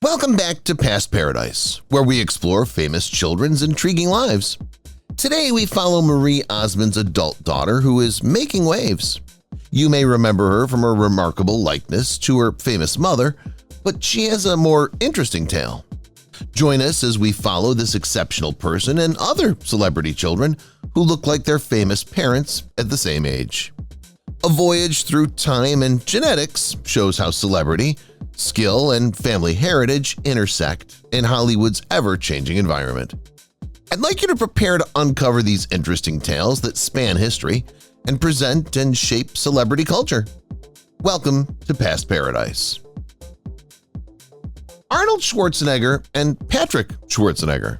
Welcome back to Past Paradise, where we explore famous children's intriguing lives. Today we follow Marie Osmond's adult daughter who is making waves. You may remember her from her remarkable likeness to her famous mother, but she has a more interesting tale. Join us as we follow this exceptional person and other celebrity children who look like their famous parents at the same age. A voyage through time and genetics shows how celebrity, skill, and family heritage intersect in Hollywood's ever-changing environment. I'd like you to prepare to uncover these interesting tales that span history and present and shape celebrity culture. Welcome to Past Paradise. Arnold Schwarzenegger and Patrick Schwarzenegger.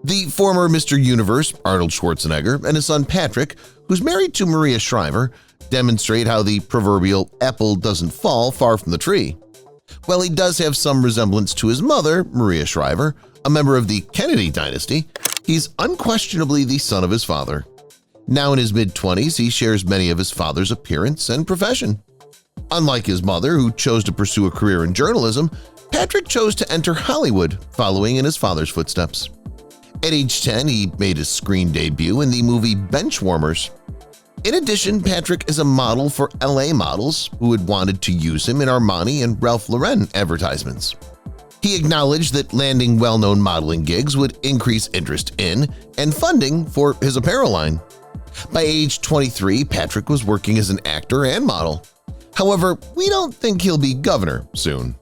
The former Mr. Universe, Arnold Schwarzenegger, and his son Patrick, who's married to Maria Shriver, demonstrate how the proverbial apple doesn't fall far from the tree. While he does have some resemblance to his mother, Maria Shriver, a member of the Kennedy dynasty, he's unquestionably the son of his father. Now in his mid-20s, he shares many of his father's appearance and profession. Unlike his mother, who chose to pursue a career in journalism, Patrick chose to enter Hollywood, following in his father's footsteps. At age 10, he made his screen debut in the movie Benchwarmers. In addition, Patrick is a model for LA models who had wanted to use him in Armani and Ralph Lauren advertisements. He acknowledged that landing well-known modeling gigs would increase interest in and funding for his apparel line. By age 23, Patrick was working as an actor and model. However, we don't think he'll be governor soon.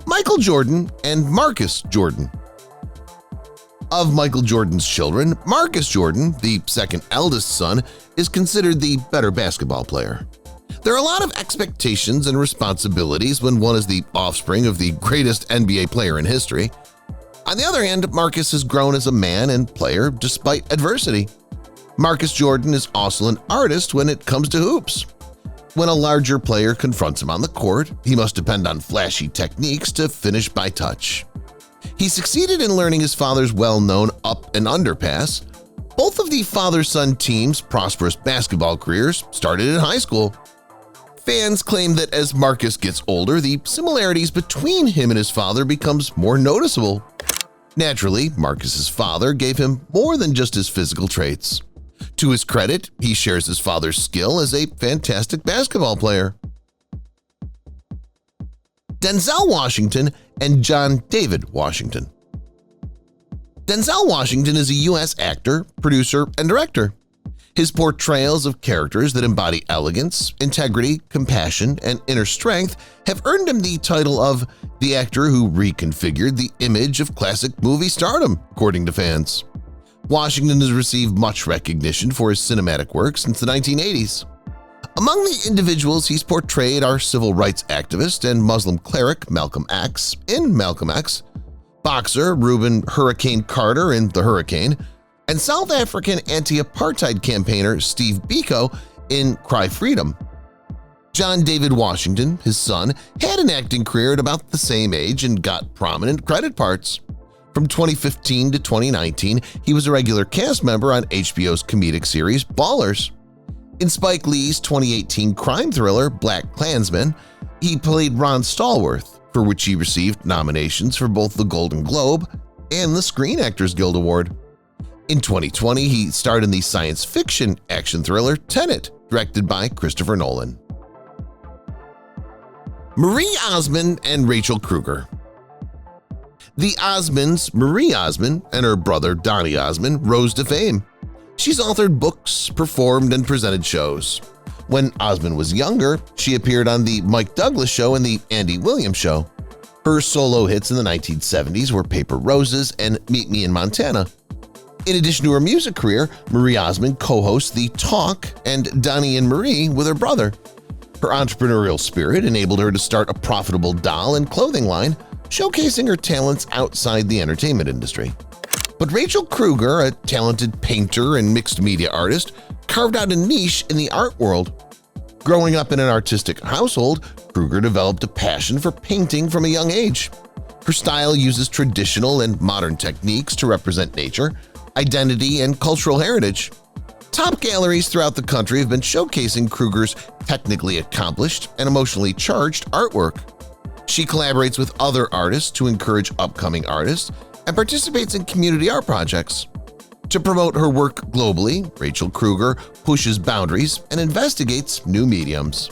Michael Jordan and Marcus Jordan. Of Michael Jordan's children, Marcus Jordan, the second eldest son, is considered the better basketball player. There are a lot of expectations and responsibilities when one is the offspring of the greatest NBA player in history. On the other hand, Marcus has grown as a man and player despite adversity. Marcus Jordan is also an artist when it comes to hoops. When a larger player confronts him on the court, he must depend on flashy techniques to finish by touch. He succeeded in learning his father's well-known up and under pass. Both of the father-son teams' prosperous basketball careers started in high school. Fans claim that as Marcus gets older, the similarities between him and his father becomes more noticeable. Naturally, Marcus's father gave him more than just his physical traits. To his credit, he shares his father's skill as a fantastic basketball player. Denzel Washington and John David Washington. Denzel Washington is a U.S. actor, producer, and director. His portrayals of characters that embody elegance, integrity, compassion, and inner strength have earned him the title of the actor who reconfigured the image of classic movie stardom, according to fans. Washington has received much recognition for his cinematic work since the 1980s. Among the individuals he's portrayed are civil rights activist and Muslim cleric Malcolm X in Malcolm X, boxer Reuben Hurricane Carter in The Hurricane, and South African anti-apartheid campaigner Steve Biko in Cry Freedom. John David Washington, his son, had an acting career at about the same age and got prominent credit parts. From 2015 to 2019, he was a regular cast member on HBO's comedic series Ballers. In Spike Lee's 2018 crime thriller Black Klansman, he played Ron Stallworth, for which he received nominations for both the Golden Globe and the Screen Actors Guild Award. In 2020, he starred in the science fiction action thriller Tenet, directed by Christopher Nolan. Marie Osmond and Rachel Krueger. The Osmonds, Marie Osmond and her brother Donnie Osmond, rose to fame. She's authored books, performed, and presented shows. When Osmond was younger, she appeared on The Mike Douglas Show and The Andy Williams Show. Her solo hits in the 1970s were Paper Roses and Meet Me in Montana. In addition to her music career, Marie Osmond co-hosts The Talk and Donnie and Marie with her brother. Her entrepreneurial spirit enabled her to start a profitable doll and clothing line, showcasing her talents outside the entertainment industry. But Rachel Krueger, a talented painter and mixed media artist, carved out a niche in the art world. Growing up in an artistic household, Krueger developed a passion for painting from a young age. Her style uses traditional and modern techniques to represent nature, identity, and cultural heritage. Top galleries throughout the country have been showcasing Krueger's technically accomplished and emotionally charged artwork. She collaborates with other artists to encourage upcoming artists and participates in community art projects. To promote her work globally, Rachel Krueger pushes boundaries and investigates new mediums.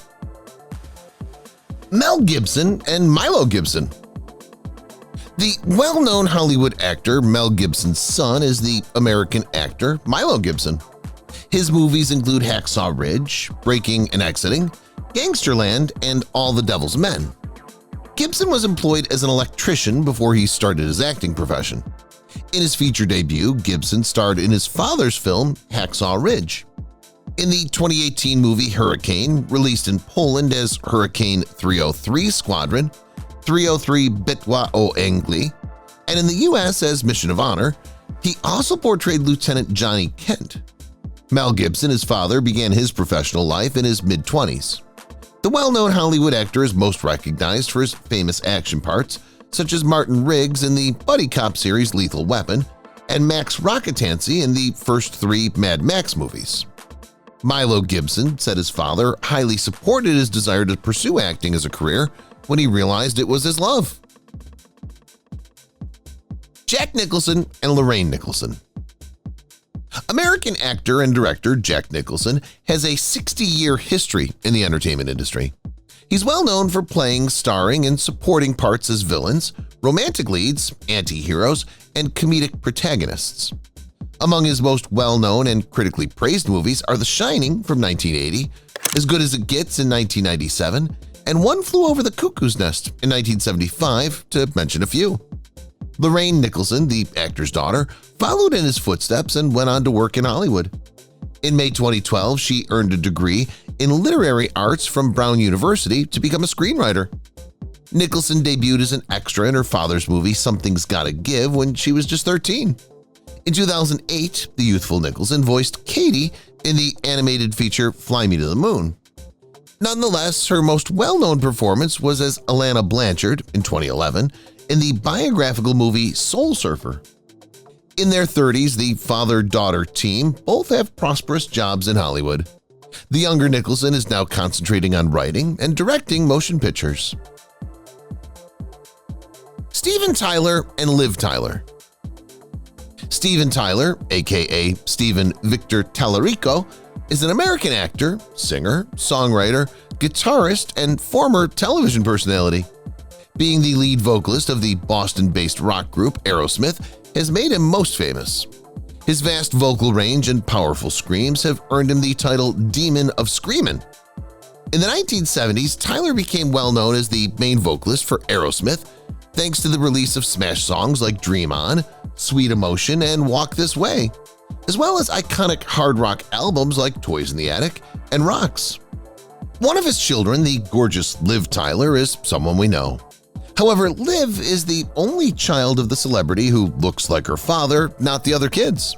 Mel Gibson and Milo Gibson. The well-known Hollywood actor Mel Gibson's son is the American actor Milo Gibson. His movies include Hacksaw Ridge, Breaking and Exiting, Gangsterland, and All the Devil's Men. Gibson was employed as an electrician before he started his acting profession. In his feature debut, Gibson starred in his father's film Hacksaw Ridge. In the 2018 movie Hurricane, released in Poland as Hurricane 303 Squadron, 303 Bitwa o Angli, and in the U.S. as Mission of Honor, he also portrayed Lieutenant Johnny Kent. Mel Gibson, his father, began his professional life in his mid-20s. The well-known Hollywood actor is most recognized for his famous action parts, such as Martin Riggs in the buddy cop series Lethal Weapon and Max Rocketancy in the first 3 Mad Max movies. Milo Gibson said his father highly supported his desire to pursue acting as a career when he realized it was his love. Jack Nicholson and Lorraine Nicholson. American actor and director Jack Nicholson has a 60-year history in the entertainment industry. He's well known for playing starring and supporting parts as villains, romantic leads, anti-heroes, and comedic protagonists. Among his most well-known and critically praised movies are The Shining from 1980, As Good as It Gets in 1997, and One Flew Over the Cuckoo's Nest in 1975, to mention a few. Lorraine Nicholson, the actor's daughter, followed in his footsteps and went on to work in Hollywood. In May 2012, she earned a degree in literary arts from Brown University to become a screenwriter. Nicholson debuted as an extra in her father's movie Something's Gotta Give when she was just 13. In 2008, the youthful Nicholson voiced Katie in the animated feature Fly Me to the Moon. Nonetheless, her most well-known performance was as Alana Blanchard in 2011 in the biographical movie Soul Surfer. In their 30s, the father-daughter team both have prosperous jobs in Hollywood. The younger Nicholson is now concentrating on writing and directing motion pictures. Steven Tyler and Liv Tyler. Steven Tyler, aka Steven Victor Tallarico, is an American actor, singer, songwriter, guitarist, and former television personality. Being the lead vocalist of the Boston-based rock group Aerosmith has made him most famous. His vast vocal range and powerful screams have earned him the title Demon of Screamin'. In the 1970s, Tyler became well known as the main vocalist for Aerosmith thanks to the release of smash songs like Dream On, Sweet Emotion, and Walk This Way, as well as iconic hard rock albums like Toys in the Attic and Rocks. One of his children, the gorgeous Liv Tyler, is someone we know. However, Liv is the only child of the celebrity who looks like her father, not the other kids.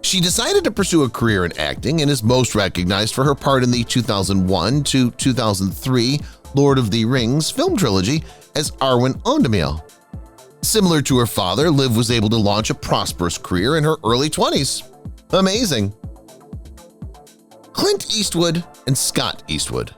She decided to pursue a career in acting and is most recognized for her part in the 2001 to 2003 Lord of the Rings film trilogy as Arwen Ondamiel. Similar to her father, Liv was able to launch a prosperous career in her early 20s. Amazing! Clint Eastwood and Scott Eastwood.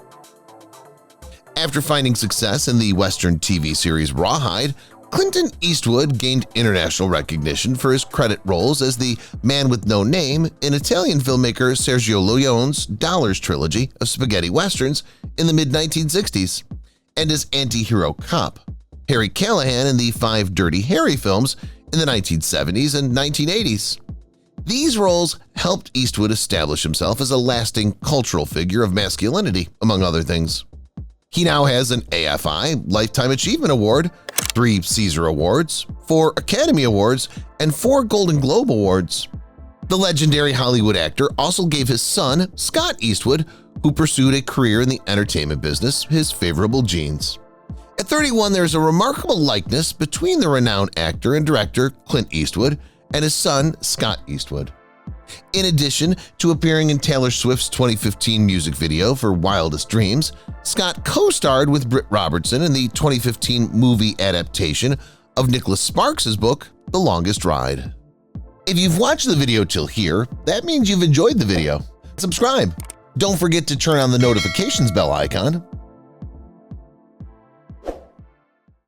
After finding success in the Western TV series Rawhide, Clint Eastwood gained international recognition for his credit roles as the man with no name in Italian filmmaker Sergio Leone's Dollars trilogy of spaghetti westerns in the mid-1960s, and as anti-hero cop Harry Callahan in the 5 Dirty Harry films in the 1970s and 1980s. These roles helped Eastwood establish himself as a lasting cultural figure of masculinity, among other things. He now has an AFI Lifetime Achievement Award, 3 Caesar Awards, 4 Academy Awards, and 4 Golden Globe Awards. The legendary Hollywood actor also gave his son, Scott Eastwood, who pursued a career in the entertainment business, his favorable genes. At 31, there is a remarkable likeness between the renowned actor and director Clint Eastwood and his son, Scott Eastwood. In addition to appearing in Taylor Swift's 2015 music video for Wildest Dreams, Scott co-starred with Britt Robertson in the 2015 movie adaptation of Nicholas Sparks' book, The Longest Ride. If you've watched the video till here, that means you've enjoyed the video. Subscribe. Don't forget to turn on the notifications bell icon